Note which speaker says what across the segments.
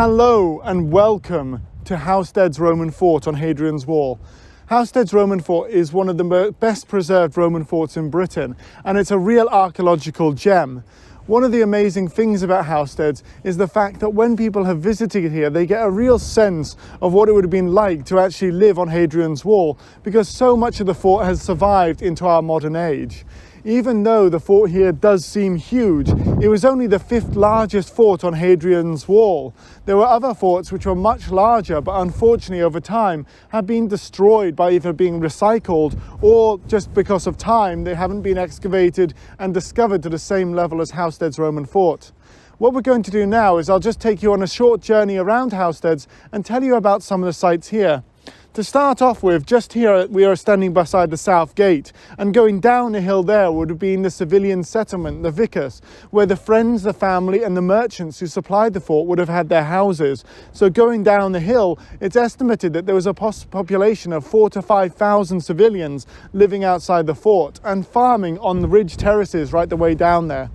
Speaker 1: Hello and welcome to Housesteads Roman Fort on Hadrian's Wall. Housesteads Roman Fort is one of the best preserved Roman forts in Britain, and it's a real archaeological gem. One of the amazing things about Housesteads is the fact that when people have visited here, they get a real sense of what it would have been like to actually live on Hadrian's Wall, because so much of the fort has survived into our modern age. Even though the fort here does seem huge, it was only the 5th largest fort on Hadrian's Wall. There were other forts which were much larger, but unfortunately over time have been destroyed by either being recycled or just because of time they haven't been excavated and discovered to the same level as Housesteads Roman Fort. What we're going to do now is I'll just take you on a short journey around Housesteads and tell you about some of the sites here. To start off with, just here we are standing beside the south gate, and going down the hill there would have been the civilian settlement, the vicus, where the friends, the family and the merchants who supplied the fort would have had their houses. So going down the hill, it's estimated that there was a population of 4,000 to 5,000 civilians living outside the fort and farming on the ridge terraces right the way down there.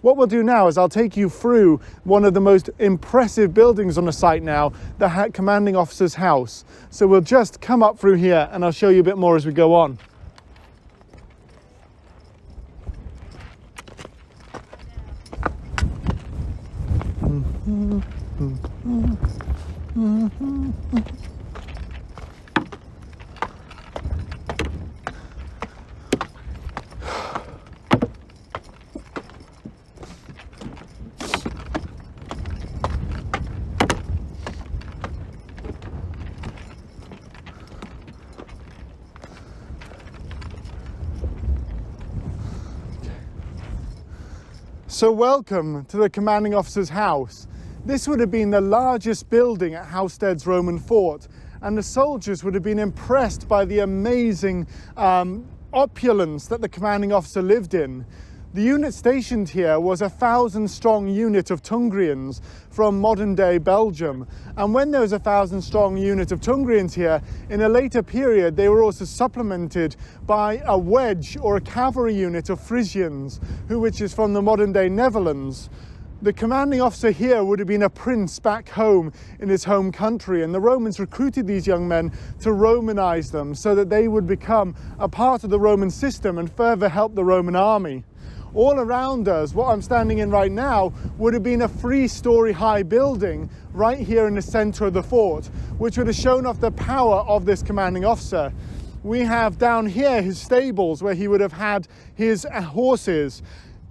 Speaker 1: What we'll do now is I'll take you through one of the most impressive buildings on the site now, the commanding officer's house. So we'll just come up through here and I'll show you a bit more as we go on. So welcome to the commanding officer's house. This would have been the largest building at Housesteads Roman Fort, and the soldiers would have been impressed by the amazing opulence that the commanding officer lived in. The unit stationed here was a 1,000-strong unit of Tungrians from modern-day Belgium. And when there was a 1,000-strong unit of Tungrians here, in a later period, they were also supplemented by a wedge or a cavalry unit of Frisians, which is from the modern-day Netherlands. The commanding officer here would have been a prince back home in his home country, and the Romans recruited these young men to Romanize them so that they would become a part of the Roman system and further help the Roman army. All around us, what I'm standing in right now, would have been a 3-story high building right here in the center of the fort, which would have shown off the power of this commanding officer. We have down here his stables where he would have had his horses.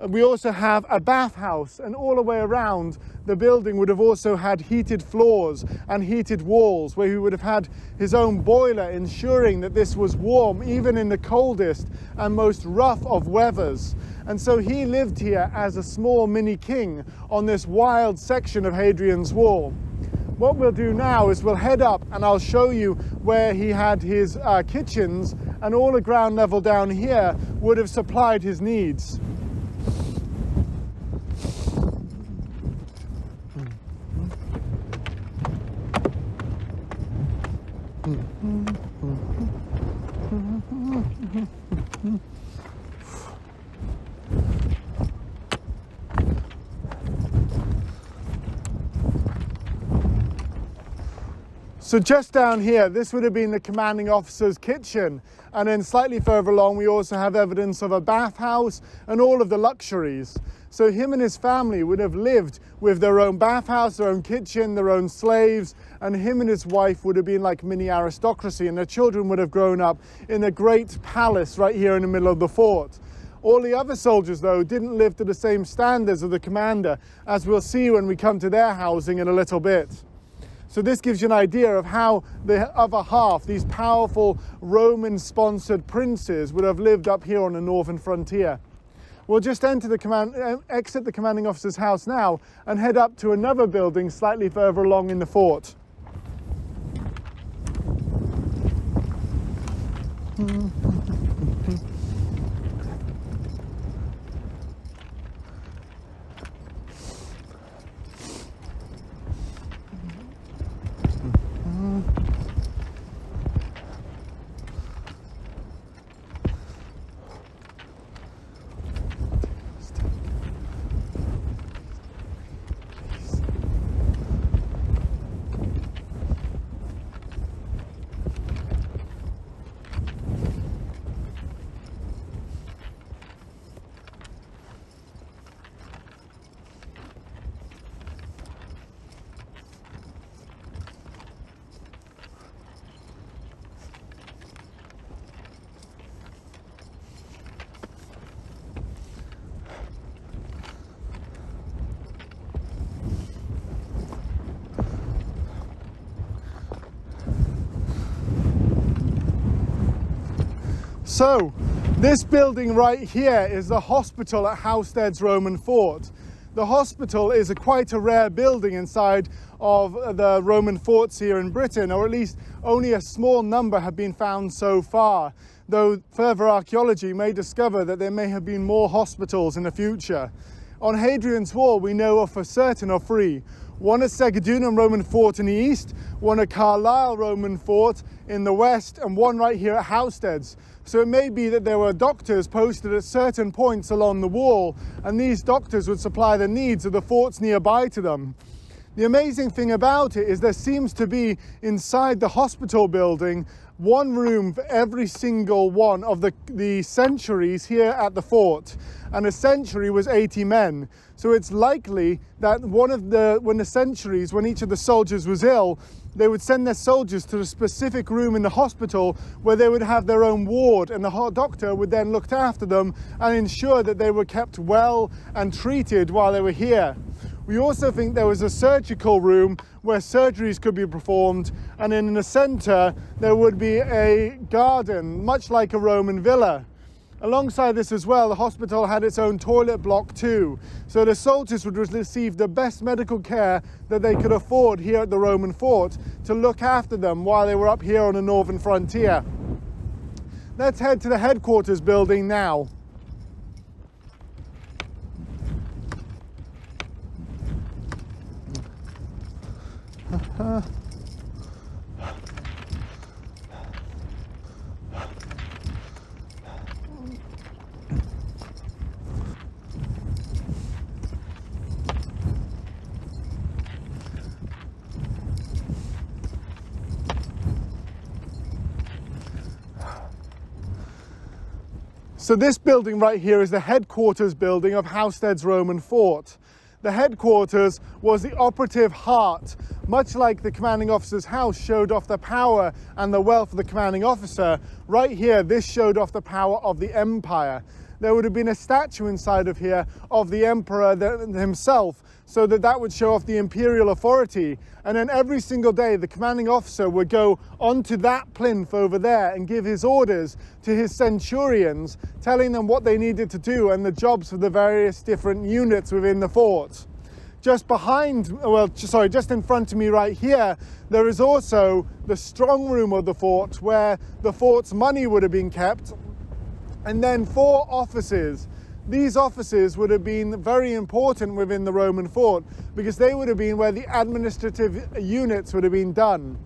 Speaker 1: We also have a bathhouse, and all the way around the building would have also had heated floors and heated walls, where he would have had his own boiler, ensuring that this was warm even in the coldest and most rough of weathers. And so he lived here as a small mini king on this wild section of Hadrian's Wall. What we'll do now is we'll head up and I'll show you where he had his kitchens, and all the ground level down here would have supplied his needs. So just down here, this would have been the commanding officer's kitchen. And then slightly further along, we also have evidence of a bathhouse and all of the luxuries. So him and his family would have lived with their own bathhouse, their own kitchen, their own slaves, and him and his wife would have been like mini aristocracy, and their children would have grown up in a great palace right here in the middle of the fort. All the other soldiers, though, didn't live to the same standards of the commander, as we'll see when we come to their housing in a little bit. So this gives you an idea of how the other half, these powerful Roman-sponsored princes, would have lived up here on the northern frontier. We'll just exit the commanding officer's house now and head up to another building slightly further along in the fort. So, this building right here is the hospital at Housesteads Roman fort. The hospital is quite a rare building inside of the Roman forts here in Britain, or at least only a small number have been found so far, though further archaeology may discover that there may have been more hospitals in the future. On Hadrian's Wall, we know for certain of three. One at Segedunum Roman fort in the east, one at Carlisle Roman fort in the west, and one right here at Housesteads. So it may be that there were doctors posted at certain points along the wall, and these doctors would supply the needs of the forts nearby to them. The amazing thing about it is there seems to be inside the hospital building one room for every single one of the centuries here at the fort, and a century was 80 men. So it's likely that when each of the soldiers was ill, they would send their soldiers to a specific room in the hospital where they would have their own ward, and the doctor would then look after them and ensure that they were kept well and treated while they were here. We also think there was a surgical room where surgeries could be performed, and in the centre there would be a garden, much like a Roman villa. Alongside this as well, the hospital had its own toilet block too, so the soldiers would receive the best medical care that they could afford here at the Roman fort to look after them while they were up here on the northern frontier. Let's head to the headquarters building now. So this building right here is the headquarters building of Housesteads Roman fort. The headquarters was the operative heart. Much like the commanding officer's house showed off the power and the wealth of the commanding officer, right here this showed off the power of the empire. There would have been a statue inside of here of the emperor himself, so that would show off the imperial authority. And then every single day the commanding officer would go onto that plinth over there and give his orders to his centurions, telling them what they needed to do and the jobs for the various different units within the fort. Just in front of me right here, there is also the strong room of the fort where the fort's money would have been kept, and then 4 offices. These offices would have been very important within the Roman fort because they would have been where the administrative units would have been done.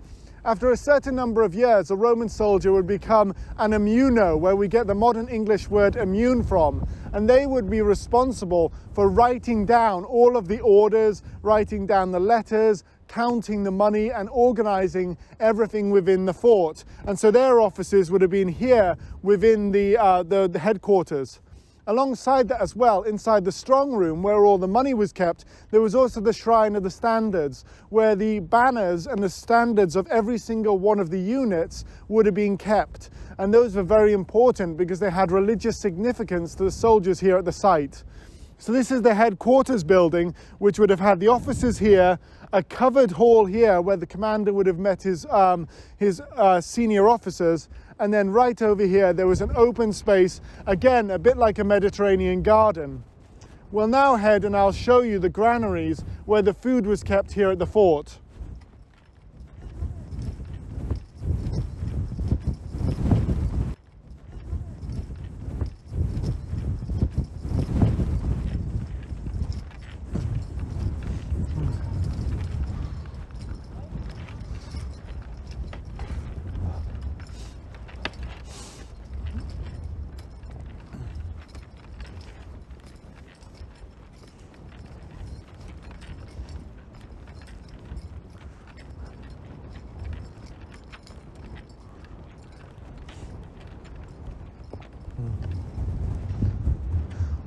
Speaker 1: After a certain number of years, a Roman soldier would become an immuno, where we get the modern English word immune from, and they would be responsible for writing down all of the orders, writing down the letters, counting the money and organizing everything within the fort. And so their offices would have been here within the headquarters. Alongside that as well, inside the strong room where all the money was kept, there was also the shrine of the standards, where the banners and the standards of every single one of the units would have been kept. And those were very important because they had religious significance to the soldiers here at the site. So this is the headquarters building, which would have had the officers here, a covered hall here where the commander would have met his senior officers, and then right over here there was an open space, again a bit like a Mediterranean garden. We'll now head and I'll show you the granaries where the food was kept here at the fort.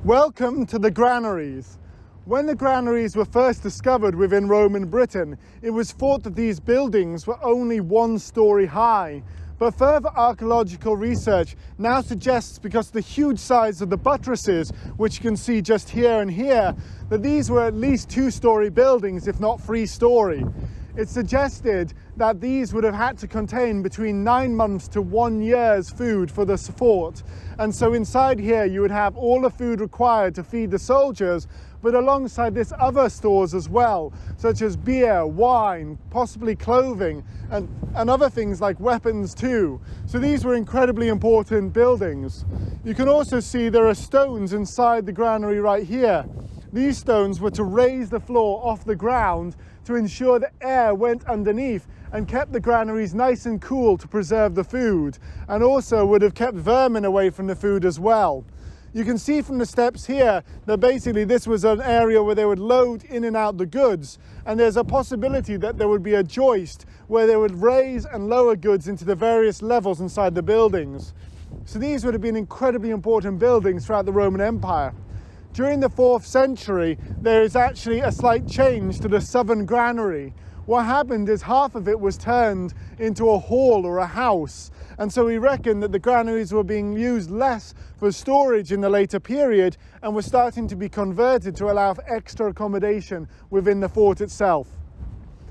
Speaker 1: Welcome to the Granaries. When the granaries were first discovered within Roman Britain, it was thought that these buildings were only 1 story high. But further archaeological research now suggests, because of the huge size of the buttresses, which you can see just here and here, that these were at least 2-story buildings, if not 3-story. It's suggested that these would have had to contain between 9 months to 1 year's food for the fort. And so inside here you would have all the food required to feed the soldiers, but alongside this other stores as well, such as beer, wine, possibly clothing, and other things like weapons too. So these were incredibly important buildings. You can also see there are stones inside the granary right here. These stones were to raise the floor off the ground to ensure that air went underneath and kept the granaries nice and cool to preserve the food, and also would have kept vermin away from the food as well. You can see from the steps here that basically this was an area where they would load in and out the goods, and there's a possibility that there would be a joist where they would raise and lower goods into the various levels inside the buildings. So these would have been incredibly important buildings throughout the Roman Empire. During the 4th century, there is actually a slight change to the Southern Granary. What happened is half of it was turned into a hall or a house. And so we reckon that the granaries were being used less for storage in the later period and were starting to be converted to allow for extra accommodation within the fort itself.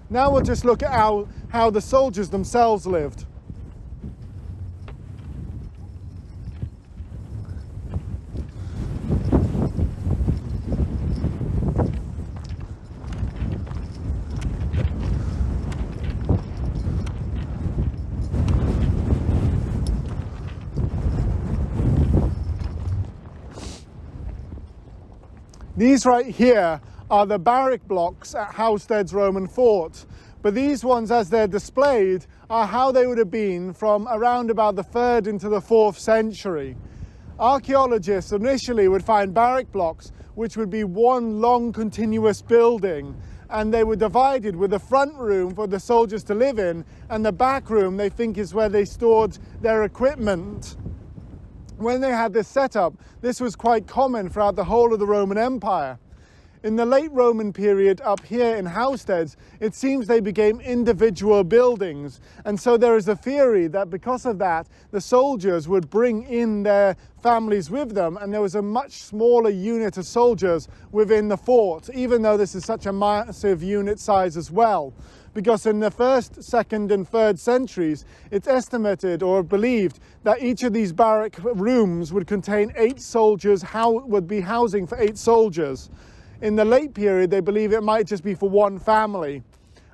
Speaker 1: Now we'll just look at how the soldiers themselves lived. These right here are the Barrack Blocks at Housesteads Roman fort, but these ones as they're displayed are how they would have been from around about the 3rd into the 4th century. Archaeologists initially would find Barrack Blocks which would be one long continuous building, and they were divided with the front room for the soldiers to live in, and the back room they think is where they stored their equipment. When they had this setup, this was quite common throughout the whole of the Roman Empire. In the late Roman period up here in Housesteads, it seems they became individual buildings. And so there is a theory that because of that, the soldiers would bring in their families with them, and there was a much smaller unit of soldiers within the fort, even though this is such a massive unit size as well. Because in the 1st, 2nd and 3rd centuries, it's estimated or believed that each of these barrack rooms would contain 8 soldiers, would be housing for 8 soldiers. In the late period, they believe it might just be for one family.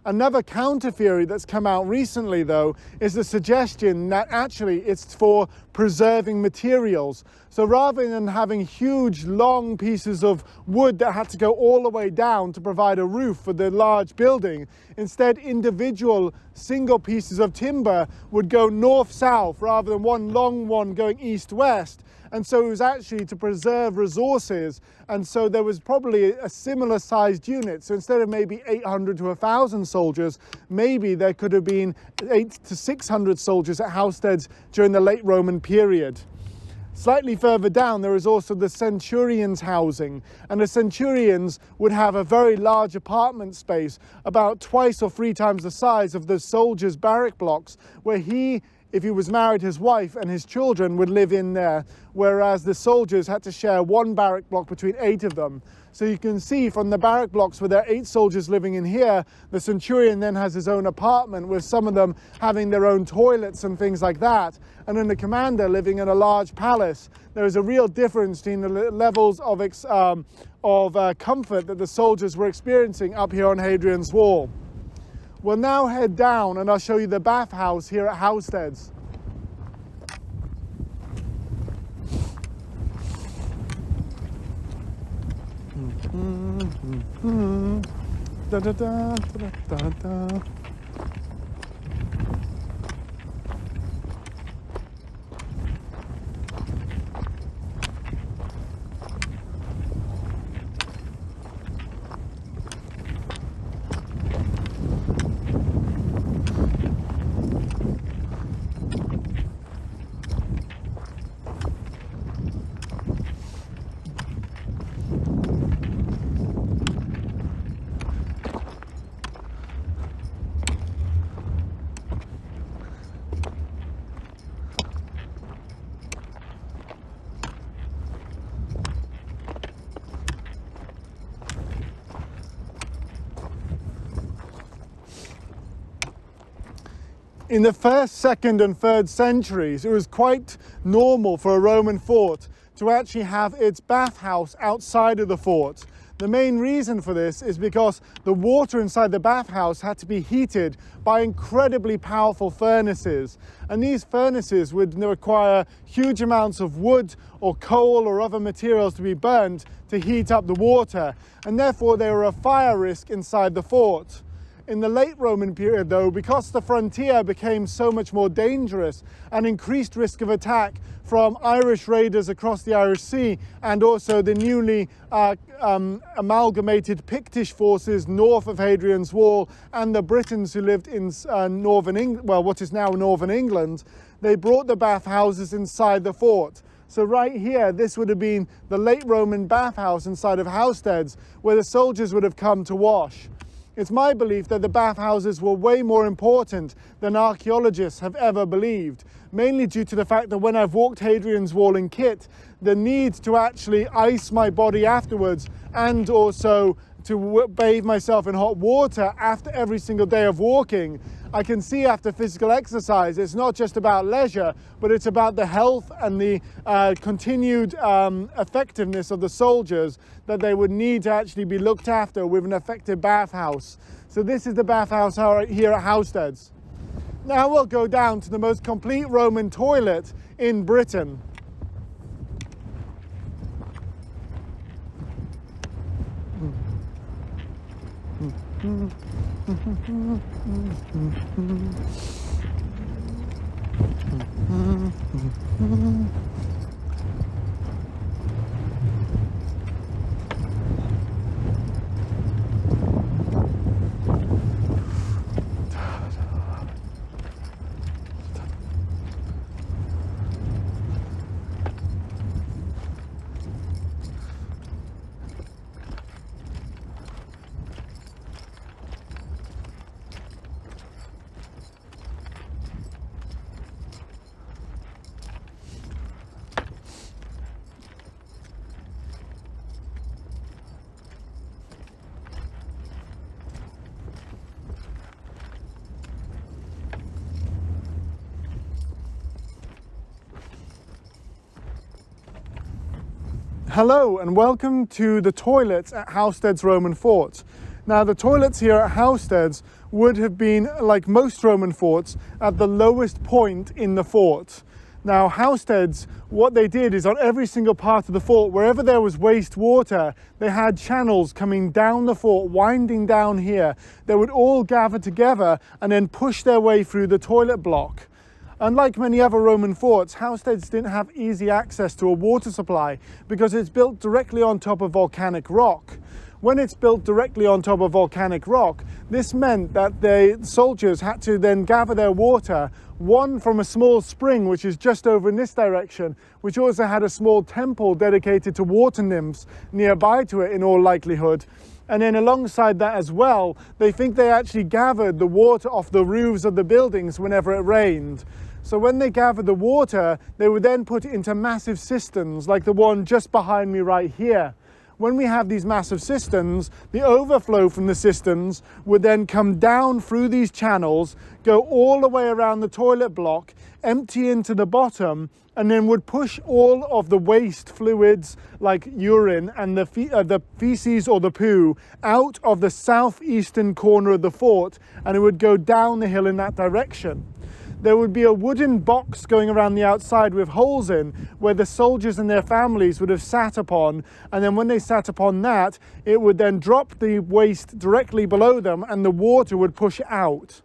Speaker 1: Another counter theory that's come out recently, though, is the suggestion that actually it's for preserving materials. So rather than having huge, long pieces of wood that had to go all the way down to provide a roof for the large building, instead individual single pieces of timber would go north-south rather than one long one going east-west. And so it was actually to preserve resources, and so there was probably a similar sized unit. So instead of maybe 800 to 1,000 soldiers, maybe there could have been 800 to 600 soldiers at Housesteads during the late Roman period. Slightly further down, there is also the centurions' housing, and the centurions would have a very large apartment space, about 2 or 3 times the size of the soldiers' barrack blocks, where if he was married, his wife and his children would live in there, whereas the soldiers had to share one barrack block between 8 of them. So you can see from the barrack blocks where there are 8 soldiers living in here, the centurion then has his own apartment with some of them having their own toilets and things like that. And then the commander living in a large palace. There is a real difference between the levels of comfort that the soldiers were experiencing up here on Hadrian's Wall. We'll now head down and I'll show you the bathhouse here at Housesteads. Da, da, da, da, da, da. In the 1st, 2nd and 3rd centuries, it was quite normal for a Roman fort to actually have its bathhouse outside of the fort. The main reason for this is because the water inside the bathhouse had to be heated by incredibly powerful furnaces. And these furnaces would require huge amounts of wood or coal or other materials to be burnt to heat up the water. And therefore they were a fire risk inside the fort. In the late Roman period though, because the frontier became so much more dangerous and increased risk of attack from Irish raiders across the Irish Sea and also the newly amalgamated Pictish forces north of Hadrian's Wall and the Britons who lived in northern England, well, what is now northern England, they brought the bathhouses inside the fort. So right here, this would have been the late Roman bathhouse inside of Housesteads, where the soldiers would have come to wash. It's my belief that the bathhouses were way more important than archaeologists have ever believed, mainly due to the fact that when I've walked Hadrian's Wall in kit, the need to actually ice my body afterwards and also to bathe myself in hot water after every single day of walking, I can see after physical exercise, it's not just about leisure, but it's about the health and the continued effectiveness of the soldiers that they would need to actually be looked after with an effective bathhouse. So this is the bathhouse here at Housesteads. Now we'll go down to the most complete Roman toilet in Britain. Hello and welcome to the toilets at Housesteads Roman Fort. Now the toilets here at Housesteads would have been, like most Roman forts, at the lowest point in the fort. Now Housesteads, what they did is on every single part of the fort, wherever there was waste water, they had channels coming down the fort, winding down here. They would all gather together and then push their way through the toilet block. Unlike many other Roman forts, Housesteads didn't have easy access to a water supply because it's built directly on top of volcanic rock. When it's built directly on top of volcanic rock, this meant that the soldiers had to then gather their water, one from a small spring which is just over in this direction, which also had a small temple dedicated to water nymphs nearby to it in all likelihood. And then alongside that as well, they think they actually gathered the water off the roofs of the buildings whenever it rained. So when they gathered the water, they would then put it into massive cisterns like the one just behind me right here. When we have these massive cisterns, the overflow from the cisterns would then come down through these channels, go all the way around the toilet block, empty into the bottom, and then would push all of the waste fluids like urine and the feces or the poo out of the southeastern corner of the fort, and it would go down the hill in that direction. There would be a wooden box going around the outside with holes in where the soldiers and their families would have sat upon, and then when they sat upon that, it would then drop the waste directly below them and the water would push out.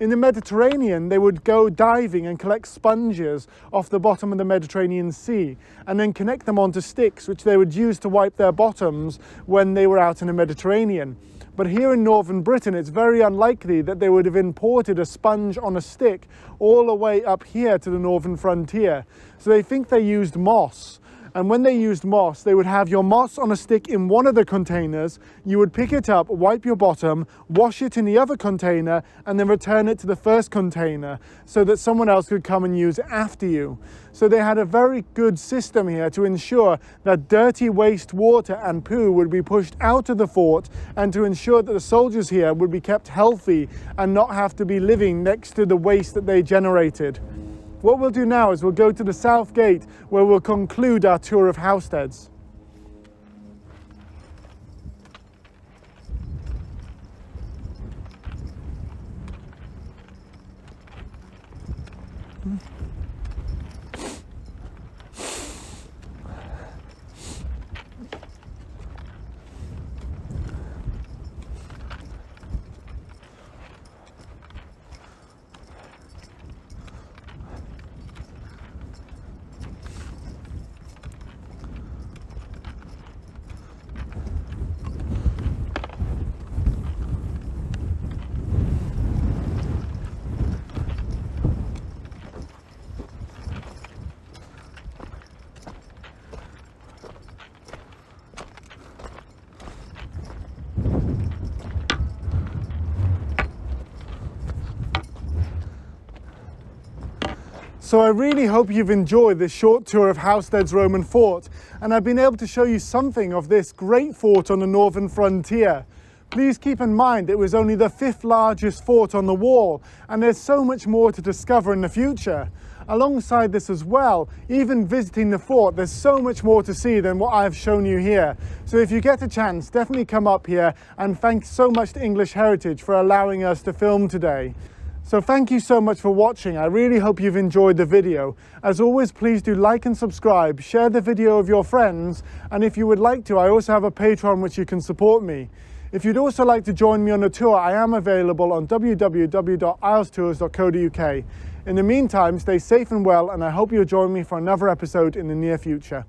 Speaker 1: In the Mediterranean, they would go diving and collect sponges off the bottom of the Mediterranean Sea and then connect them onto sticks which they would use to wipe their bottoms when they were out in the Mediterranean. But here in northern Britain, it's very unlikely that they would have imported a sponge on a stick all the way up here to the northern frontier. So they think they used moss. And when they used moss, they would have your moss on a stick in one of the containers. You would pick it up, wipe your bottom, wash it in the other container, and then return it to the first container so that someone else could come and use it after you. So they had a very good system here to ensure that dirty wastewater and poo would be pushed out of the fort, and to ensure that the soldiers here would be kept healthy and not have to be living next to the waste that they generated. What we'll do now is we'll go to the south gate, where we'll conclude our tour of Housesteads. So I really hope you've enjoyed this short tour of Housesteads Roman fort, and I've been able to show you something of this great fort on the northern frontier. Please keep in mind it was only the 5th largest fort on the wall, and there's so much more to discover in the future. Alongside this as well, even visiting the fort, there's so much more to see than what I've shown you here. So if you get a chance, definitely come up here, and thanks so much to English Heritage for allowing us to film today. So thank you so much for watching. I really hope you've enjoyed the video. As always, please do like and subscribe, share the video with your friends, and if you would like to, I also have a Patreon which you can support me. If you'd also like to join me on a tour, I am available on www.ilestours.co.uk. In the meantime, stay safe and well, and I hope you'll join me for another episode in the near future.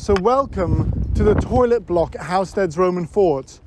Speaker 1: So welcome to the toilet block at Housesteads Roman fort.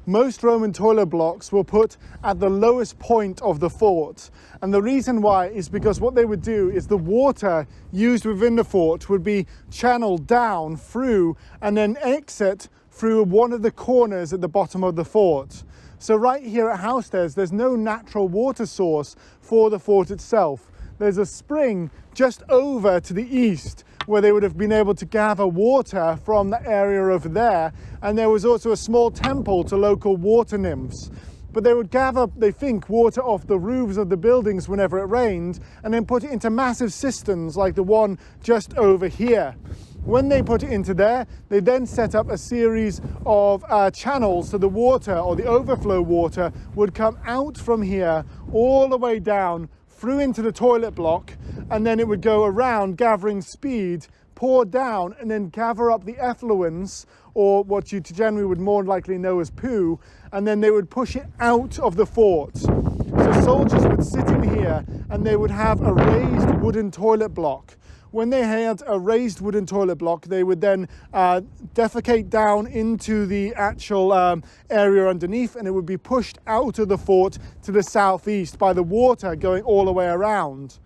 Speaker 1: Most Roman toilet blocks were put at the lowest point of the fort. And the reason why is because what they would do is the water used within the fort would be channeled down through and then exit through one of the corners at the bottom of the fort. So right here at Housesteads, there's no natural water source for the fort itself. There's a spring just over to the east where they would have been able to gather water from the area over there. And there was also a small temple to local water nymphs. But they would gather, they think, water off the roofs of the buildings whenever it rained and then put it into massive cisterns like the one just over here. When they put it into there, they then set up a series of channels so the water or the overflow water would come out from here all the way down through into the toilet block, and then it would go around gathering speed, pour down, and then gather up the effluents, or what you generally would more likely know as poo, and then they would push it out of the fort. So soldiers would sit in here and they would have a raised wooden toilet block. When they had a raised wooden toilet block, they would then defecate down into the actual area underneath, and it would be pushed out of the fort to the southeast by the water going all the way around.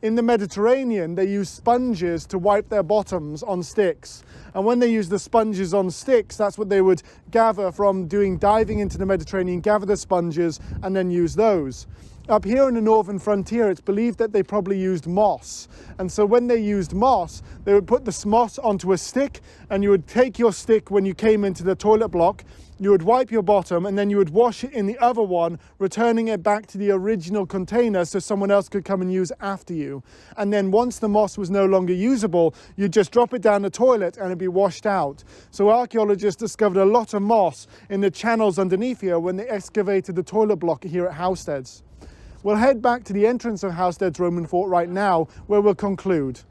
Speaker 1: In the Mediterranean, they use sponges to wipe their bottoms on sticks. And when they use the sponges on sticks, that's what they would gather from diving into the Mediterranean, gather the sponges and then use those. Up here in the northern frontier, it's believed that they probably used moss. And so when they used moss, they would put the moss onto a stick, and you would take your stick when you came into the toilet block, you would wipe your bottom, and then you would wash it in the other one, returning it back to the original container so someone else could come and use it after you. And then once the moss was no longer usable, you'd just drop it down the toilet and it'd be washed out. So archaeologists discovered a lot of moss in the channels underneath here when they excavated the toilet block here at Housesteads. We'll head back to the entrance of Housesteads Roman fort right now, where we'll conclude.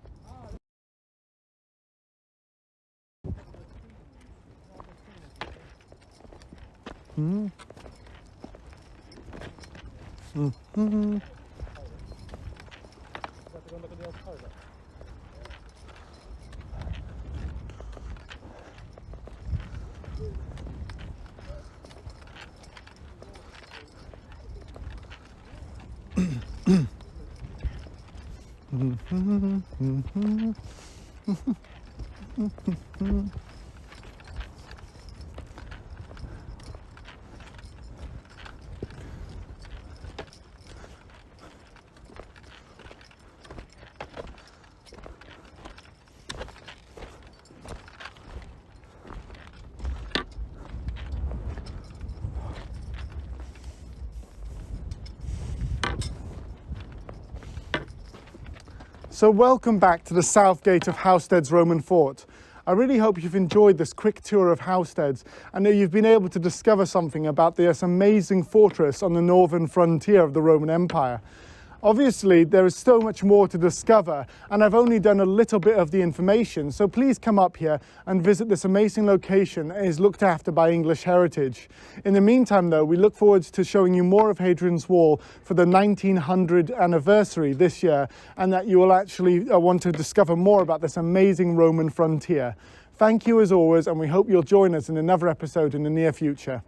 Speaker 1: So welcome back to the south gate of Housesteads Roman fort. I really hope you've enjoyed this quick tour of Housesteads and that you've been able to discover something about this amazing fortress on the northern frontier of the Roman Empire. Obviously, there is so much more to discover, and I've only done a little bit of the information, so please come up here and visit this amazing location that is looked after by English Heritage. In the meantime, though, we look forward to showing you more of Hadrian's Wall for the 1900th anniversary this year, and that you will actually want to discover more about this amazing Roman frontier. Thank you as always, and we hope you'll join us in another episode in the near future.